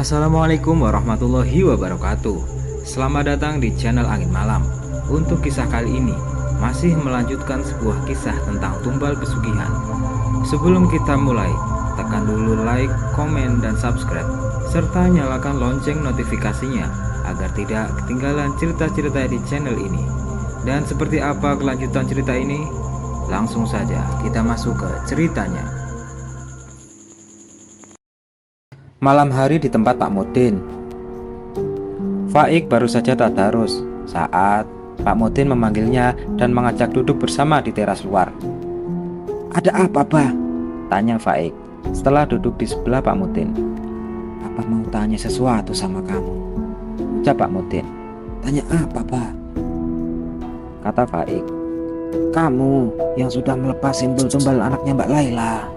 Assalamualaikum warahmatullahi wabarakatuh. Selamat datang di channel Angin Malam. Untuk kisah kali ini masih melanjutkan sebuah kisah tentang tumbal pesugihan. Sebelum kita mulai, tekan dulu like, komen, dan subscribe, serta nyalakan lonceng notifikasinya agar tidak ketinggalan cerita-cerita di channel ini. Dan seperti apa kelanjutan cerita ini? Langsung saja kita masuk ke ceritanya. Malam hari di tempat Pak Mudin. Faik baru saja tadarus saat Pak Mudin memanggilnya dan mengajak duduk bersama di teras luar. "Ada apa, Bah?" tanya Faik setelah duduk di sebelah Pak Mudin. "Apa mau tanya sesuatu sama kamu?" ucap Pak Mudin. "Tanya apa, Bah?" kata Faik. "Kamu yang sudah melepas simbol tumbal anaknya Mbak Laila,"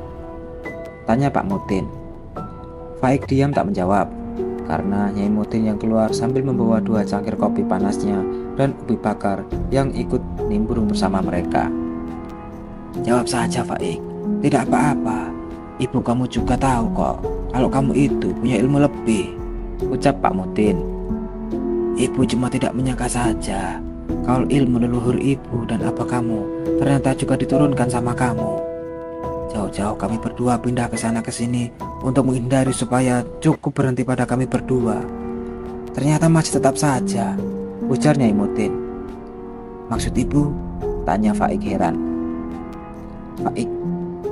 tanya Pak Mudin. Faik diam tak menjawab, karena Nyai Mudin yang keluar sambil membawa 2 cangkir kopi panasnya dan ubi bakar yang ikut nimbrung bersama mereka. "Jawab saja, Faik, tidak apa-apa. Ibu kamu juga tahu kok kalau kamu itu punya ilmu lebih," ucap Pak Mudin. "Ibu cuma tidak menyangka saja kalau ilmu leluhur ibu dan apa kamu ternyata juga diturunkan sama kamu. Jauh-jauh kami berdua pindah ke sana ke sini untuk menghindari supaya cukup berhenti pada kami berdua. Ternyata masih tetap saja," ujar Nyai Mudin. "Maksud ibu?" tanya Faik heran. "Faik,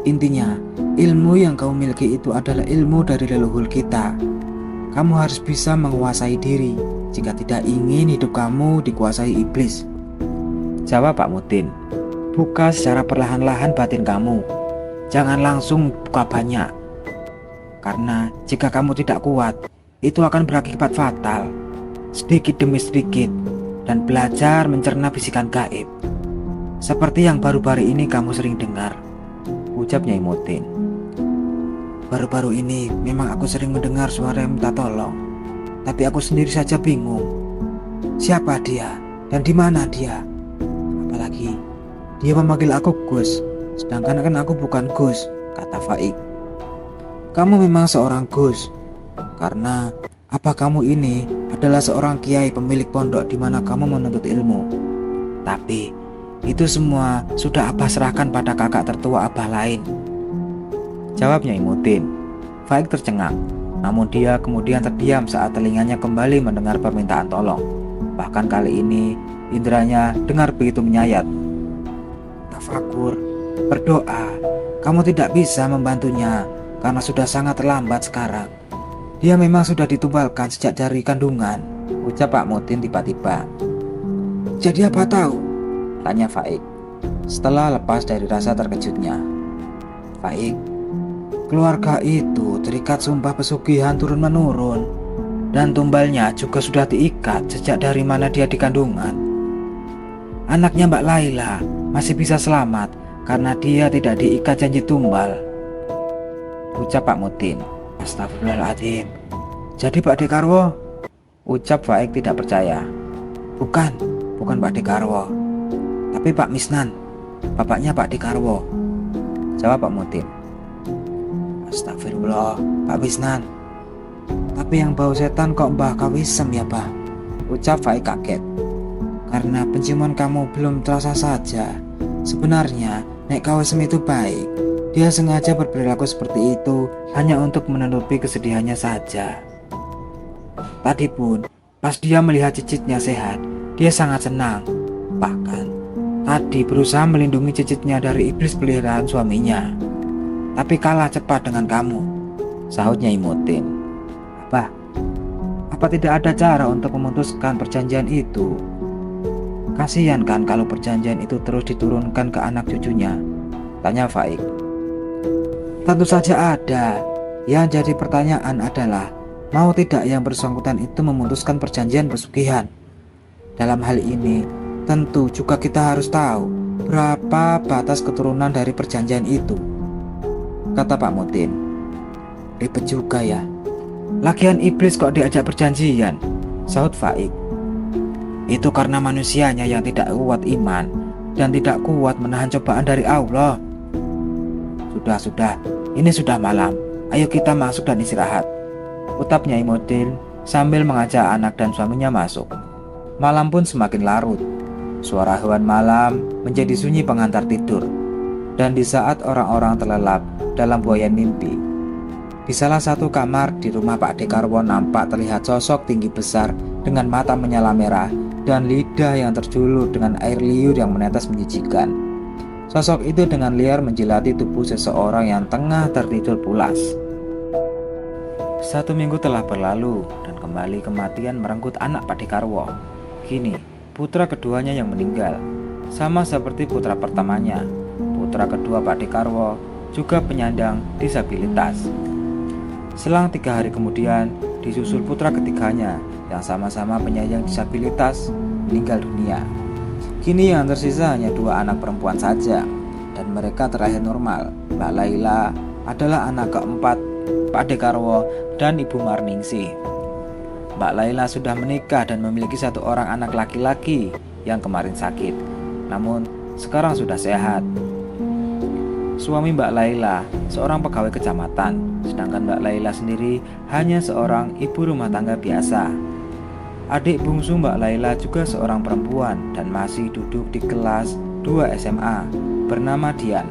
intinya ilmu yang kau miliki itu adalah ilmu dari leluhur kita. Kamu harus bisa menguasai diri jika tidak ingin hidup kamu dikuasai iblis," jawab Pak Mudin. "Buka secara perlahan-lahan batin kamu. Jangan langsung buka banyak, karena jika kamu tidak kuat, itu akan berakibat fatal. Sedikit demi sedikit, dan belajar mencerna bisikan gaib, seperti yang baru-baru ini kamu sering dengar," ucap Nyai Mudin. "Baru-baru ini memang aku sering mendengar suara yang minta tolong, tapi aku sendiri saja bingung. Siapa dia dan di mana dia? Apalagi dia memanggil aku Gus, sedangkan kan aku bukan Gus," kata Faik. "Kamu memang seorang Gus, karena apa kamu ini adalah seorang kiai pemilik pondok di mana kamu menuntut ilmu. Tapi itu semua sudah Abah serahkan pada kakak tertua Abah lain," jawab Nyai Mudin. Faik tercengang, namun dia kemudian terdiam saat telinganya kembali mendengar permintaan tolong. Bahkan kali ini inderanya dengar begitu menyayat. "Tafakur, berdoa, kamu tidak bisa membantunya karena sudah sangat terlambat sekarang. Dia memang sudah ditumbalkan sejak dari kandungan," ucap Pak Mudin tiba-tiba. "Jadi apa tahu?" tanya Faik setelah lepas dari rasa terkejutnya. "Faik, keluarga itu terikat sumpah pesugihan turun-menurun, dan tumbalnya juga sudah diikat sejak dari mana dia di kandungan. Anaknya Mbak Laila masih bisa selamat karena dia tidak diikat janji tumbal," ucap Pak Mudin. "Astagfirullahaladzim. Jadi Pak Dekarwo?" ucap Faik tidak percaya. Bukan Pak Dekarwo, tapi Pak Misnan, bapaknya Pak Dekarwo," jawab Pak Mudin. "Astagfirullah, Pak Misnan. Tapi yang bau setan kok Mbah Kawisem ya, Bah?" ucap Faik kaget. "Karena penciuman kamu belum terasa saja. Sebenarnya Nek Kawisem itu baik. Dia sengaja berperilaku seperti itu hanya untuk menutupi kesedihannya saja. Tadi pun pas dia melihat cicitnya sehat, dia sangat senang. Bahkan tadi berusaha melindungi cicitnya dari iblis peliharaan suaminya, tapi kalah cepat dengan kamu," sahut Nyai Mudin. Apa tidak ada cara untuk memutuskan perjanjian itu? Kasihan kan kalau perjanjian itu terus diturunkan ke anak cucunya?" tanya Faik. "Tentu saja ada. Yang jadi pertanyaan adalah mau tidak yang bersangkutan itu memutuskan perjanjian pesugihan. Dalam hal ini tentu juga kita harus tahu berapa batas keturunan dari perjanjian itu," kata Pak Mudin. "Ribet juga ya. Lagian iblis kok diajak perjanjian?" sahut Faik. "Itu karena manusianya yang tidak kuat iman dan tidak kuat menahan cobaan dari Allah." Sudah, ini sudah malam. Ayo kita masuk dan istirahat," utab Nyai Modin sambil mengajak anak dan suaminya masuk. Malam pun semakin larut. Suara hewan malam menjadi sunyi pengantar tidur. Dan di saat orang-orang terlelap dalam buayan mimpi, di salah satu kamar di rumah Pak Dekarwo nampak terlihat sosok tinggi besar dengan mata menyala merah dan lidah yang terjulur dengan air liur yang menetes menjijikan. Sosok itu dengan liar menjilati tubuh seseorang yang tengah tertidur pulas. 1 minggu telah berlalu dan kembali kematian merenggut anak Pak Dekarwo. Kini putra keduanya yang meninggal, sama seperti putra pertamanya. Putra kedua Pak Dekarwo juga penyandang disabilitas. Selang 3 hari kemudian disusul putra ketiganya yang sama-sama penyandang disabilitas meninggal dunia. Kini yang tersisa hanya 2 anak perempuan saja, dan mereka terakhir normal. Mbak Laila adalah anak keempat Pak Dekarwo dan Ibu Marningsih. Mbak Laila sudah menikah dan memiliki 1 orang anak laki-laki yang kemarin sakit, namun sekarang sudah sehat. Suami Mbak Laila seorang pegawai kecamatan, sedangkan Mbak Laila sendiri hanya seorang ibu rumah tangga biasa. Adik bungsu Mbak Laila juga seorang perempuan dan masih duduk di kelas 2 SMA, bernama Dian.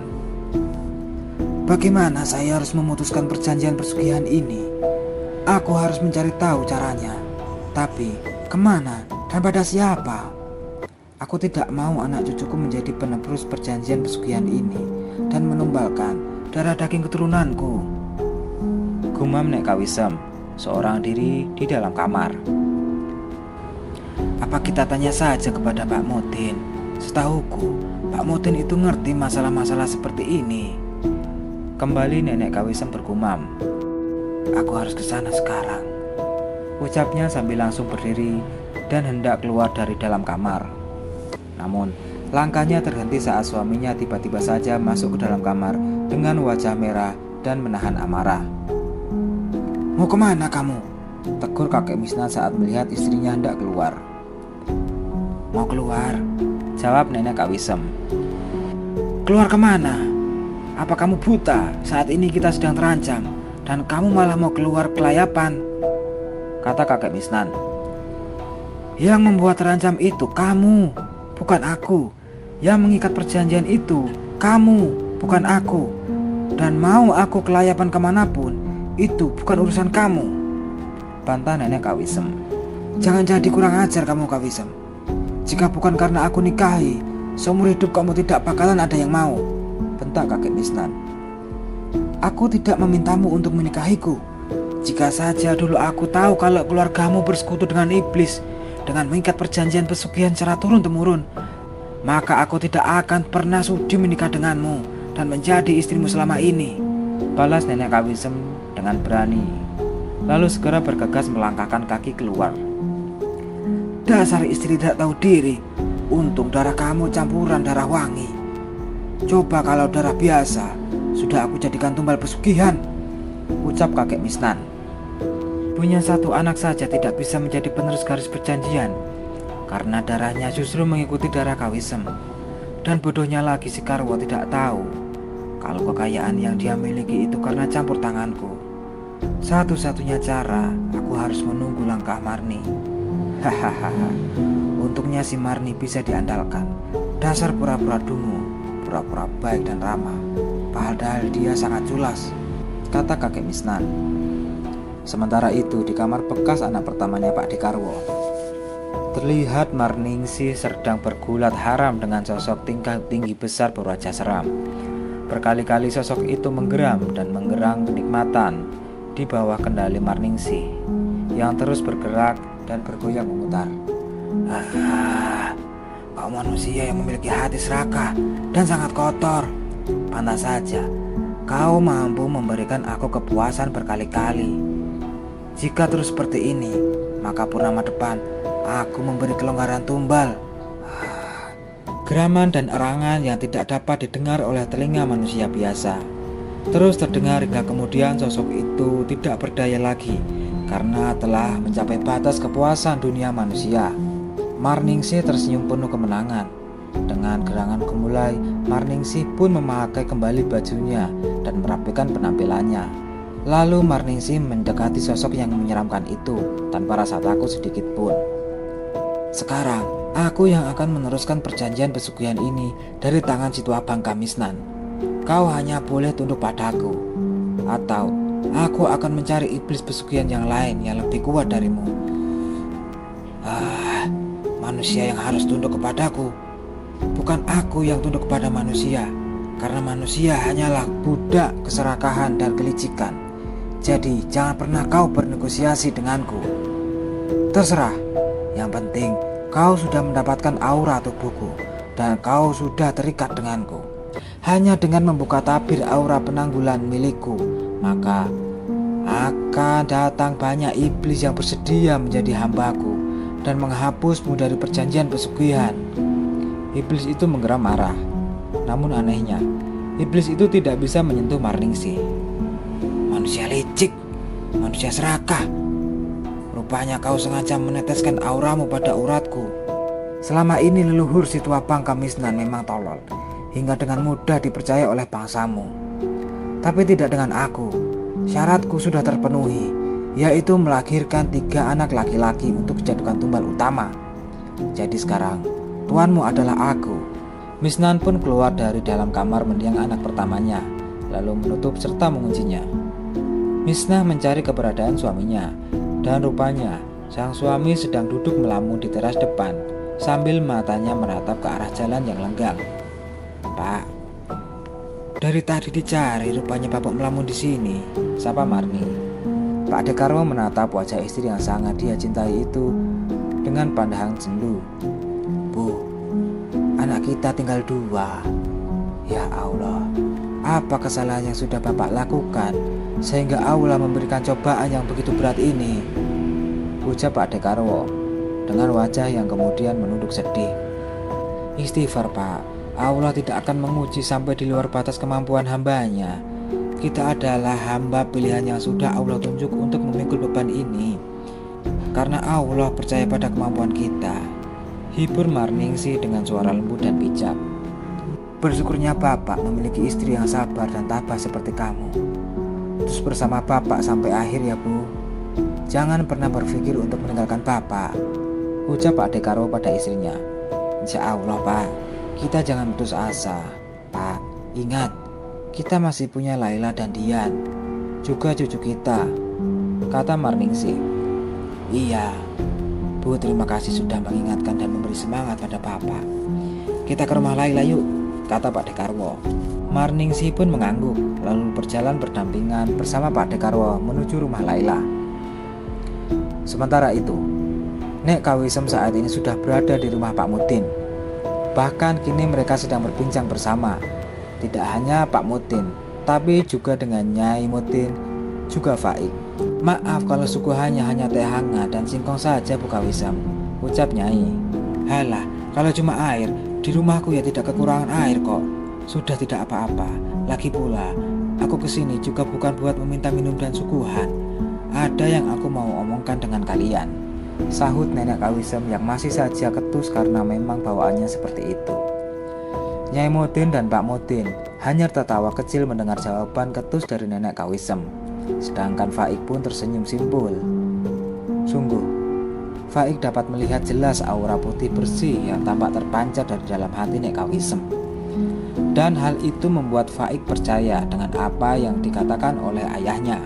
Bagaimana saya harus memutuskan perjanjian pesugihan ini? Aku harus mencari tahu caranya. Tapi kemana dan pada siapa? Aku tidak mau anak cucuku menjadi penerus perjanjian pesugihan ini dan menumbalkan darah daging keturunanku. Gumam Nek Kawisem, seorang diri di dalam kamar. Apa kita tanya saja kepada Pak Modin? Setahuku, Pak Modin itu ngerti masalah-masalah seperti ini. Kembali Nenek Kawisem bergumam. Aku harus ke sana sekarang, ucapnya sambil langsung berdiri dan hendak keluar dari dalam kamar. Namun, langkahnya terhenti saat suaminya tiba-tiba saja masuk ke dalam kamar dengan wajah merah dan menahan amarah. Mau kemana kamu? Tegur kakek Misna saat melihat istrinya hendak keluar. Mau keluar? Jawab Nenek Kawisem. Keluar kemana? Apa kamu buta? Saat ini kita sedang terancam dan kamu malah mau keluar kelayapan, kata kakek Misnan. Yang membuat terancam itu kamu, bukan aku. Yang mengikat perjanjian itu kamu, bukan aku. Dan mau aku kelayapan kemanapun, itu bukan urusan kamu, bantah Nenek Kawisem. Jangan jadi kurang ajar kamu, Kawisem. Jika bukan karena aku nikahi, seumur hidup kamu tidak bakalan ada yang mau, bentak kakek Misnan. Aku tidak memintamu untuk menikahiku. Jika saja dulu aku tahu kalau keluargamu bersekutu dengan iblis dengan mengikat perjanjian pesugihan secara turun-temurun, maka aku tidak akan pernah sudi menikah denganmu dan menjadi istrimu selama ini, balas Nenek Kawisem dengan berani. Lalu segera bergegas melangkahkan kaki keluar. Dasar istri tidak tahu diri. Untung darah kamu campuran darah wangi. Coba kalau darah biasa, sudah aku jadikan tumbal pesugihan, ucap kakek Misnan. Punya 1 anak saja tidak bisa menjadi penerus garis perjanjian, karena darahnya justru mengikuti darah Kawisem. Dan bodohnya lagi si Karwo tidak tahu kalau kekayaan yang dia miliki itu karena campur tanganku. Satu-satunya cara, aku harus menunggu langkah Marni. Hahaha. Untungnya si Marni bisa diandalkan. Dasar pura-pura dungu, pura-pura baik dan ramah, padahal dia sangat culas, kata kakek Misnan. Sementara itu di kamar bekas anak pertamanya Pak Dekarwo, terlihat Marningsih sedang bergulat haram dengan sosok tinggi besar berwajah seram. Berkali-kali sosok itu menggeram dan menggerang kenikmatan di bawah kendali Marningsih yang terus bergerak dan bergoyang memutar. Kau manusia yang memiliki hati serakah dan sangat kotor. Pantas saja kau mampu memberikan aku kepuasan berkali-kali. Jika terus seperti ini, maka purnama depan aku memberi kelonggaran tumbal. Geraman dan erangan yang tidak dapat didengar oleh telinga manusia biasa terus terdengar hingga kemudian sosok itu tidak berdaya lagi karena telah mencapai batas kepuasan dunia manusia. Marningsih tersenyum penuh kemenangan. Dengan gerangan gemulai, Marningsih pun memakai kembali bajunya dan merapikan penampilannya. Lalu Marningsi mendekati sosok yang menyeramkan itu tanpa rasa takut sedikit pun. Sekarang, aku yang akan meneruskan perjanjian pesugihan ini dari tangan si tua Bangka Misnan. Kau hanya boleh tunduk padaku, atau aku akan mencari iblis pesugihan yang lain yang lebih kuat darimu. Manusia yang harus tunduk kepadaku, bukan aku yang tunduk kepada manusia, karena manusia hanyalah budak keserakahan dan kelicikan. Jadi jangan pernah kau bernegosiasi denganku. Terserah, yang penting kau sudah mendapatkan aura tubuhku dan kau sudah terikat denganku. Hanya dengan membuka tabir aura penanggulan milikku, maka akan datang banyak iblis yang bersedia menjadi hambaku dan menghapusmu dari perjanjian pesugihan. Iblis itu menggeram marah. Namun anehnya, iblis itu tidak bisa menyentuh Marningsi. Manusia licik, manusia serakah. Rupanya kau sengaja meneteskan auramu pada uratku. Selama ini leluhur si tua Bangka Misnan memang tolol, hingga dengan mudah dipercaya oleh bangsamu. Tapi tidak dengan aku. Syaratku sudah terpenuhi, yaitu melahirkan 3 anak laki-laki untuk dijadikan tumbal utama. Jadi sekarang tuanmu adalah aku. Misnan pun keluar dari dalam kamar mendiang anak pertamanya, lalu menutup serta menguncinya. Misnah mencari keberadaan suaminya, dan rupanya sang suami sedang duduk melamun di teras depan sambil matanya menatap ke arah jalan yang lenggang. Pak, dari tadi dicari, rupanya bapak melamun di sini, sapa Marni. Pak Dekarwo menatap wajah istri yang sangat dia cintai itu dengan pandangan sendu. Bu, anak kita tinggal 2. Ya Allah, apa kesalahan yang sudah bapak lakukan sehingga Allah memberikan cobaan yang begitu berat ini? Ucap Pak Dekarwo dengan wajah yang kemudian menunduk sedih. Istighfar Pak, Allah tidak akan menguji sampai di luar batas kemampuan hambanya. Kita adalah hamba pilihan yang sudah Allah tunjuk untuk memikul beban ini, karena Allah percaya pada kemampuan kita. Hibur Marningsi dengan suara lembut dan bijak. Bersyukurnya bapak memiliki istri yang sabar dan tabah seperti kamu. Terus bersama bapak sampai akhir ya bu. Jangan pernah berpikir untuk meninggalkan bapak, ucap Pak Dekarwo pada istrinya. Insya Allah pak, kita jangan putus asa. Pak, ingat, kita masih punya Laila dan Dian, juga cucu kita, kata Marningsi. Iya, Bu, terima kasih sudah mengingatkan dan memberi semangat pada Bapak. Kita ke rumah Laila yuk, kata Pak Dekarwo. Marningsi pun mengangguk, lalu berjalan berdampingan bersama Pak Dekarwo menuju rumah Laila. Sementara itu, Nek Kawisem saat ini sudah berada di rumah Pak Mutin. Bahkan kini mereka sedang berbincang bersama. Tidak hanya Pak Mutin, tapi juga dengan Nyai Mutin, juga Faik. Maaf kalau suguhannya hanya teh hangat dan singkong saja Bu Kawisem, ucap Nyai. Halah, kalau cuma air, di rumahku ya tidak kekurangan air kok. Sudah tidak apa-apa. Lagi pula, aku kesini juga bukan buat meminta minum dan suguhan. Ada yang aku mau omongkan dengan kalian, sahut Nenek Kawisem yang masih saja ketus karena memang bawaannya seperti itu. Nyai Mutin dan Pak Mutin hanya tertawa kecil mendengar jawaban ketus dari Nenek Kawisem. Sedangkan Faik pun tersenyum simpul. Sungguh, Faik dapat melihat jelas aura putih bersih yang tampak terpancar dari dalam hati Nek Kawisem. Dan hal itu membuat Faik percaya dengan apa yang dikatakan oleh ayahnya.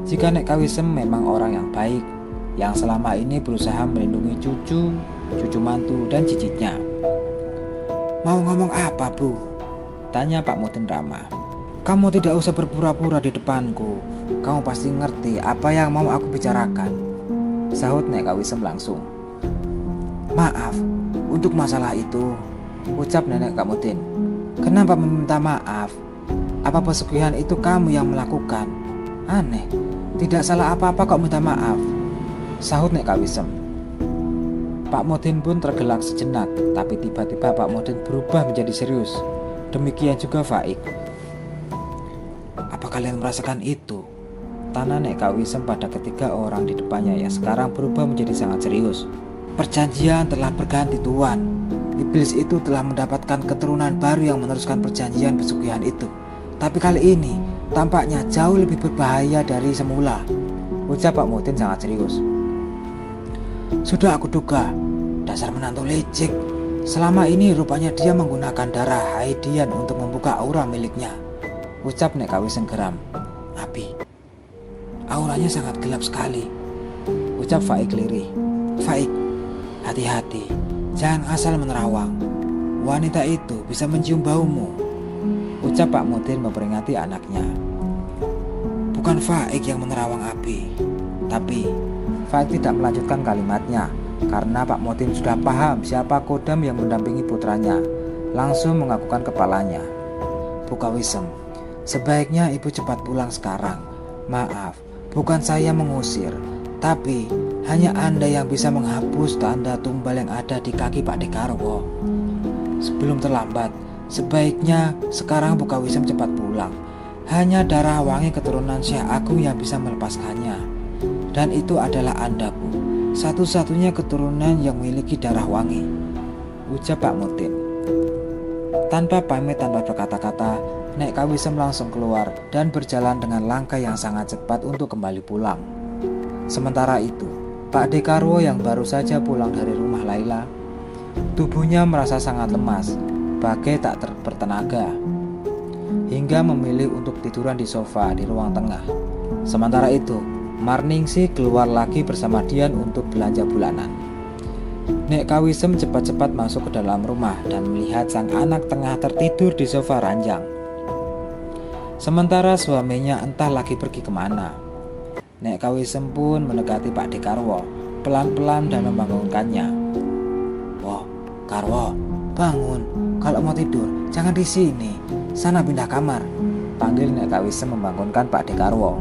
Jika Nek Kawisem memang orang yang baik, yang selama ini berusaha melindungi cucu mantu dan cicitnya. Mau ngomong apa bu? Tanya Pak Mutin ramah. Kamu tidak usah berpura-pura di depanku. Kamu pasti ngerti apa yang mau aku bicarakan, sahut Nek Kawisem langsung. Maaf, untuk masalah itu, ucap Nenek Kak Mutin. Kenapa meminta maaf? Apa pesugihan itu kamu yang melakukan? Aneh, tidak salah apa-apa kok minta maaf, sahut Nek Kawisem. Pak Mutin pun tergelak sejenak, tapi tiba-tiba Pak Mutin berubah menjadi serius. Demikian juga Faik. Apa kalian merasakan itu? Tanya Nek Kawisem pada ketiga orang di depannya yang sekarang berubah menjadi sangat serius. Perjanjian telah berganti tuan. Iblis itu telah mendapatkan keturunan baru yang meneruskan perjanjian pesugihan itu. Tapi kali ini tampaknya jauh lebih berbahaya dari semula, ucap Pak Muhyiddin sangat serius. Sudah aku duga, dasar menantu licik. Selama ini rupanya dia menggunakan darah Haidian untuk membuka aura miliknya, ucap Nek Kawisem geram. Abi, auranya sangat gelap sekali, ucap Faik lirih. Faik, hati-hati, jangan asal menerawang. Wanita itu bisa mencium baumu, ucap Pak Muhyiddin memperingati anaknya. Bukan Faik yang menerawang Abi, tapi Faik tidak melanjutkan kalimatnya karena Pak Muhyiddin sudah paham siapa kodam yang mendampingi putranya. Langsung mengakukan kepalanya. Bu Kawisem, sebaiknya ibu cepat pulang sekarang. Maaf, bukan saya mengusir, tapi hanya Anda yang bisa menghapus tanda tumbal yang ada di kaki Pak Dekarwo. Sebelum terlambat, sebaiknya sekarang Bu Kawisem cepat pulang. Hanya darah wangi keturunan Syekh Agung yang bisa melepaskannya. Dan itu adalah Anda, Bu, satu-satunya keturunan yang memiliki darah wangi, ucap Pak Muhyiddin. Tanpa pamit, tanpa berkata-kata, Nek Kawisem langsung keluar dan berjalan dengan langkah yang sangat cepat untuk kembali pulang. Sementara itu, Pak Dekarwo yang baru saja pulang dari rumah Laila, tubuhnya merasa sangat lemas, bagai tak bertenaga, hingga memilih untuk tiduran di sofa di ruang tengah. Sementara itu, Marningsi keluar lagi bersama Dian untuk belanja bulanan. Nek Kawisem cepat-cepat masuk ke dalam rumah dan melihat sang anak tengah tertidur di sofa ranjang. Sementara suaminya entah lagi pergi kemana. Nek Kawisem pun mendekati Pak Dekarwo pelan-pelan dan membangunkannya. Wah, Karwo, bangun. Kalau mau tidur, jangan di sini. Sana pindah kamar, panggil Nek Kawisem membangunkan Pak Dekarwo.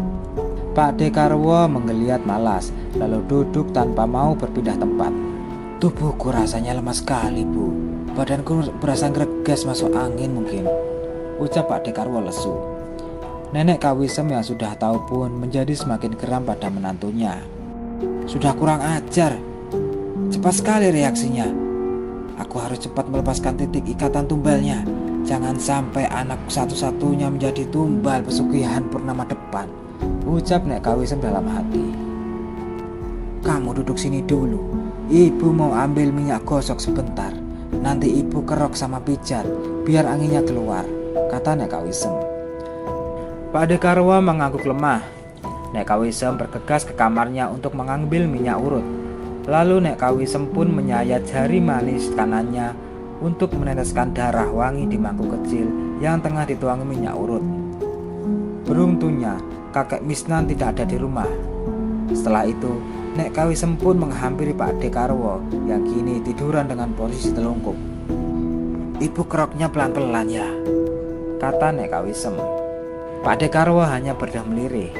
Pak Dekarwo menggeliat malas, lalu duduk tanpa mau berpindah tempat. Tubuhku rasanya lemas sekali, Bu. Badanku berasa greges masuk angin mungkin, ucap Pak Dekarwo lesu. Nenek Kawisem yang sudah tahu pun menjadi semakin geram pada menantunya. Sudah kurang ajar. Cepat sekali reaksinya. Aku harus cepat melepaskan titik ikatan tumbalnya. Jangan sampai anak satu-satunya menjadi tumbal pesugihan purnama depan, ucap Nek Kawisem dalam hati. Kamu duduk sini dulu. Ibu mau ambil minyak gosok sebentar. Nanti ibu kerok sama pijat biar anginnya keluar, kata Nek Kawisem. Pak Dekarwo mengangguk lemah. Nek Kawisem bergegas ke kamarnya untuk mengambil minyak urut. Lalu Nek Kawisem pun menyayat jari manis kanannya untuk meneteskan darah wangi di mangkuk kecil yang tengah dituangi minyak urut. Beruntungnya kakek Misnan tidak ada di rumah. Setelah itu, Nek Kawisem pun menghampiri Pak Dekarwo yang kini tiduran dengan posisi telungkup. Ibu keroknya pelan-pelan ya, kata Nek Kawisem. Pak Dekarwo hanya berdiam melirih.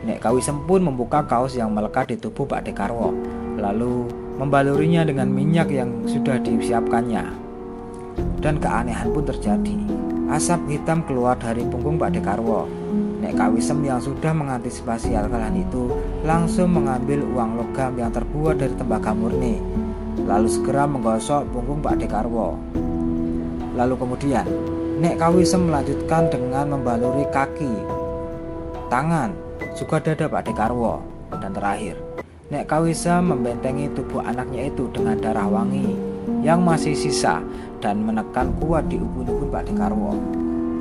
Nek Kawisem pun membuka kaos yang melekat di tubuh Pak Dekarwo, lalu membalurinya dengan minyak yang sudah disiapkannya. Dan keanehan pun terjadi. Asap hitam keluar dari punggung Pak Dekarwo. Nek Kawisem yang sudah mengantisipasi hal-hal itu langsung mengambil uang logam yang terbuat dari tembaga murni, lalu segera menggosok punggung Pak Dekarwo. Lalu kemudian Nek Kawisem melanjutkan dengan membaluri kaki, tangan, juga dada Pak Dekarwo. Dan terakhir, Nek Kawisem membentengi tubuh anaknya itu dengan darah wangi yang masih sisa dan menekan kuat di ubun-ubun Pak Dekarwo.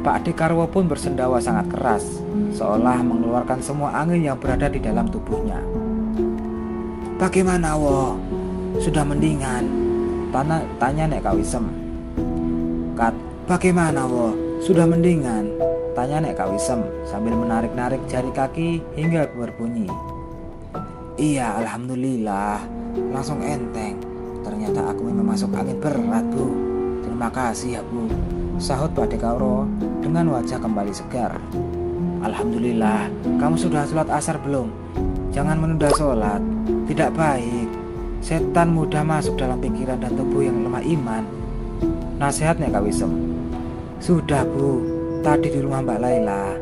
Pak Dekarwo pun bersendawa sangat keras, seolah mengeluarkan semua angin yang berada di dalam tubuhnya. Bagaimana, Wo? Sudah mendingan? Tanya Nek Kawisem. Bagaimana, Wo? Sudah mendingan? Tanya Nek Kawisem sambil menarik-narik jari kaki hingga berbunyi. Iya, alhamdulillah, langsung enteng. Ternyata aku memang masuk angin berat, Bu. Terima kasih ya, Bu, sahut Pak Dekarwo dengan wajah kembali segar. Alhamdulillah. Kamu sudah sholat asar belum? Jangan menunda sholat, tidak baik. Setan mudah masuk dalam pikiran dan tubuh yang lemah iman, nasihat Nek Kawisem. Sudah, Bu, tadi di rumah Mbak Laila,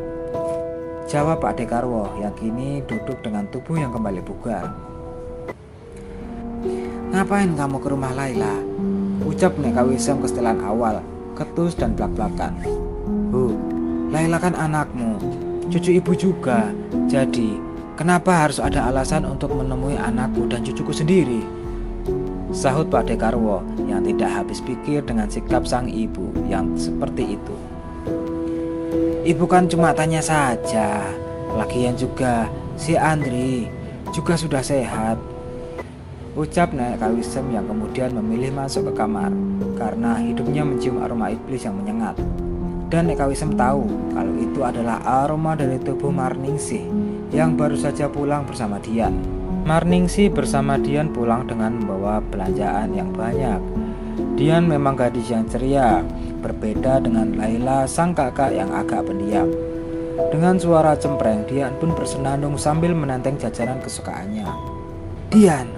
jawab Pak Dekarwo yang kini duduk dengan tubuh yang kembali bugar. Ngapain kamu ke rumah Laila? Ucap Nek Kawisem ke setelan awal, ketus dan blak-blakan. Bu, Laila kan anakmu, cucu ibu juga. Jadi, kenapa harus ada alasan untuk menemui anakku dan cucuku sendiri? Sahut Pak Dekarwo yang tidak habis pikir dengan sikap sang ibu yang seperti itu. Ibu kan cuma tanya saja. Lagian juga si Andri juga sudah sehat, ucap Nek Kawisem yang kemudian memilih masuk ke kamar karena hidupnya mencium aroma iblis yang menyengat. Dan Nek Kawisem tahu kalau itu adalah aroma dari tubuh Marningsih yang baru saja pulang bersama Dian. Marningsih bersama Dian pulang dengan membawa belanjaan yang banyak. Dian memang gadis yang ceria, berbeda dengan Laila sang kakak yang agak pendiam. Dengan suara cempreng, Dian pun bersenandung sambil menenteng jajanan kesukaannya. Dian,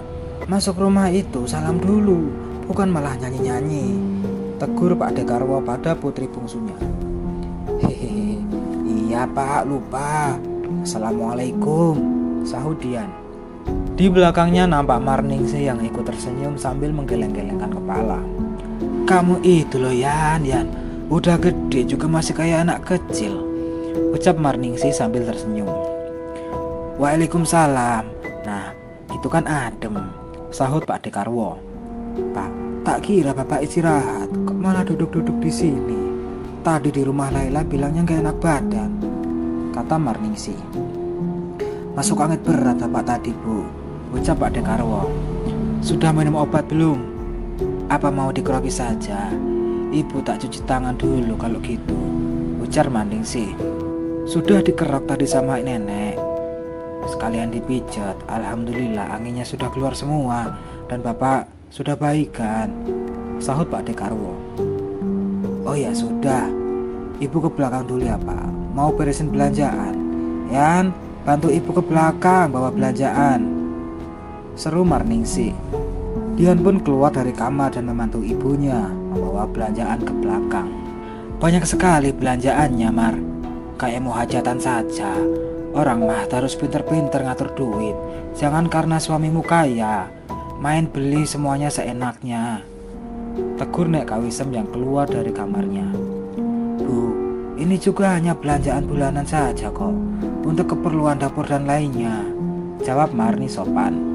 masuk rumah itu salam dulu, bukan malah nyanyi-nyanyi, tegur Pak Dekarwo pada putri bungsunya. Hehehe, iya Pak, lupa. Assalamualaikum, sahut Dian. Di belakangnya nampak Marningsih yang ikut tersenyum sambil menggeleng-gelengkan kepala. Kamu itu loh Yan, udah gede juga masih kayak anak kecil, ucap Marningsih sambil tersenyum. Waalaikumsalam. Nah, itu kan adem, sahut Pak Dekarwo. Pak, tak kira Bapak istirahat, kok malah duduk-duduk di sini. Tadi di rumah Laila bilangnya gak enak badan, kata Marningsih. Masuk angin berat Bapak tadi, Bu, ucap Pak Dekarwo. Sudah minum obat belum? Apa mau dikeroki saja? Ibu tak cuci tangan dulu kalau gitu, ujar Marningsih. Sudah dikerok tadi sama nenek, sekalian dipijat. Alhamdulillah anginnya sudah keluar semua dan Bapak sudah baik kan, sahut Pak Dekarwo. Oh ya sudah, Ibu ke belakang dulu ya Pak, mau beresin belanjaan. Yan, bantu Ibu ke belakang bawa belanjaan, seru Marningsih. Dian pun keluar dari kamar dan membantu ibunya membawa belanjaan ke belakang. Banyak sekali belanjaannya Mar, kayak mau hajatan saja. Orang mah harus pinter-pinter ngatur duit. Jangan karena suamimu kaya main beli semuanya seenaknya, tegur Nek Kawisem yang keluar dari kamarnya. Bu, ini juga hanya belanjaan bulanan saja kok, untuk keperluan dapur dan lainnya, jawab Marni sopan.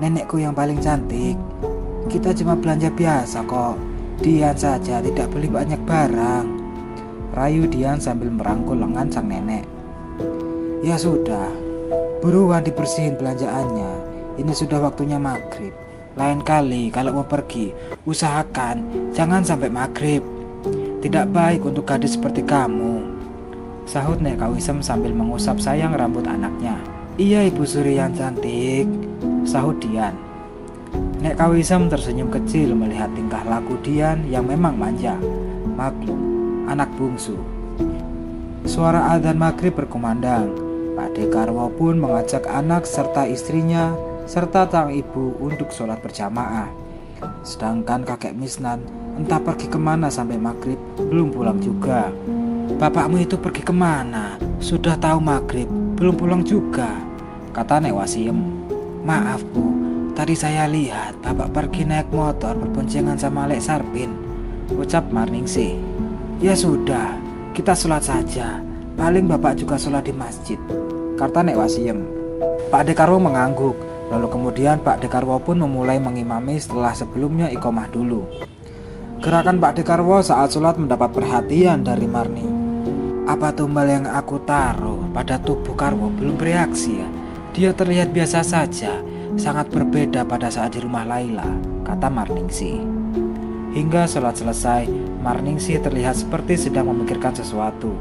Nenekku yang paling cantik, kita cuma belanja biasa kok. Dian saja tidak beli banyak barang, rayu Dian sambil merangkul lengan sang nenek. Ya sudah, buruan dibersihin belanjaannya. Ini sudah waktunya maghrib. Lain kali kalau mau pergi, usahakan jangan sampai maghrib. Tidak baik untuk gadis seperti kamu, sahut Nek Kawisem sambil mengusap sayang rambut anaknya. Iya Ibu Suri yang cantik, sahut Dian. Nek Kawisem tersenyum kecil melihat tingkah laku Dian yang memang manja. Maklum, anak bungsu. Suara adzan maghrib berkumandang. Pak Dekarwo pun mengajak anak serta istrinya serta sang ibu untuk sholat berjamaah. Sedangkan kakek Misnan entah pergi kemana sampai maghrib belum pulang juga. Bapakmu itu pergi kemana? Sudah tahu maghrib belum pulang juga, kata Nek Wasiem. Maaf Bu, tadi saya lihat Bapak pergi naik motor berboncengan sama Lek Sarpin, ucap Marningsih. Ya sudah, kita sholat saja. Paling Bapak juga sholat di masjid, kata Nek Wasiem. Pak Dekarwo mengangguk. Lalu kemudian Pak Dekarwo pun memulai mengimami setelah sebelumnya iqomah dulu. Gerakan Pak Dekarwo saat sholat mendapat perhatian dari Marni. Apa tumbal yang aku taruh pada tubuh Karwo belum bereaksi ya? Dia terlihat biasa saja, sangat berbeda pada saat di rumah Laila, kata Marningsih. Hingga sholat selesai, Marningsih terlihat seperti sedang memikirkan sesuatu.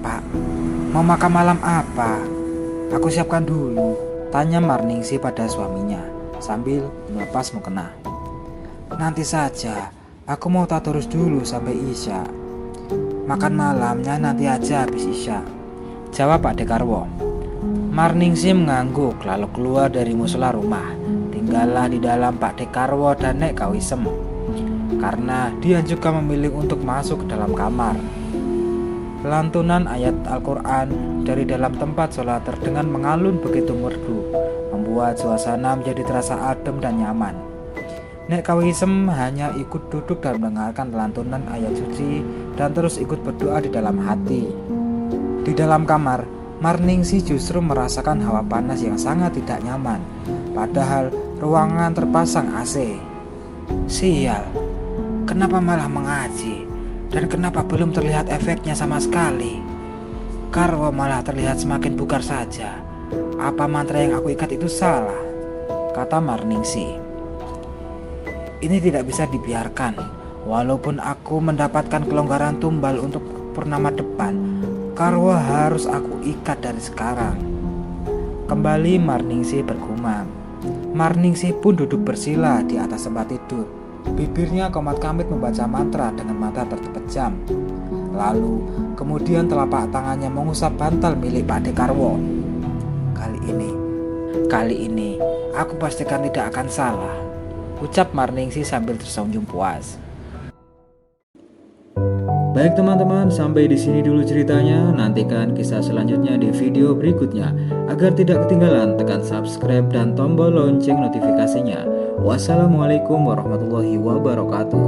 Pak, mau makan malam apa? Aku siapkan dulu, tanya Marningsih pada suaminya sambil melepas mukena. Nanti saja, aku mau tadarus dulu sampai Isya. Makan malamnya nanti aja habis Isya, jawab Pak Dekarwo. Marningsih mengangguk lalu keluar dari musola rumah. Tinggallah di dalam Pak Dekarwo dan Nek Kawisem, karena dia juga memilih untuk masuk ke dalam kamar. Lantunan ayat Al-Quran dari dalam tempat sholat terdengar mengalun begitu merdu, membuat suasana menjadi terasa adem dan nyaman. Nek Kawisem hanya ikut duduk dan mendengarkan lantunan ayat suci dan terus ikut berdoa di dalam hati. Di dalam kamar, Marningsi justru merasakan hawa panas yang sangat tidak nyaman. Padahal ruangan terpasang AC. Sial, kenapa malah mengaji? Dan kenapa belum terlihat efeknya sama sekali? Karwo malah terlihat semakin bugar saja. Apa mantra yang aku ikat itu salah? Kata Marningsi. Ini tidak bisa dibiarkan. Walaupun aku mendapatkan kelonggaran tumbal untuk purnama depan, Karwo harus aku ikat dari sekarang. Kembali Marningsi bergumam. Marningsi pun duduk bersila di atas tempat tidur. Bibirnya komat kamit membaca mantra dengan mata terpejam. Lalu kemudian telapak tangannya mengusap bantal milik Pak Dekarwo. Kali ini aku pastikan tidak akan salah, ucap Marningsi sambil tersenyum puas. Baik teman-teman, sampai di sini dulu ceritanya. Nantikan kisah selanjutnya di video berikutnya. Agar tidak ketinggalan, tekan subscribe dan tombol lonceng notifikasinya. Wassalamualaikum warahmatullahi wabarakatuh.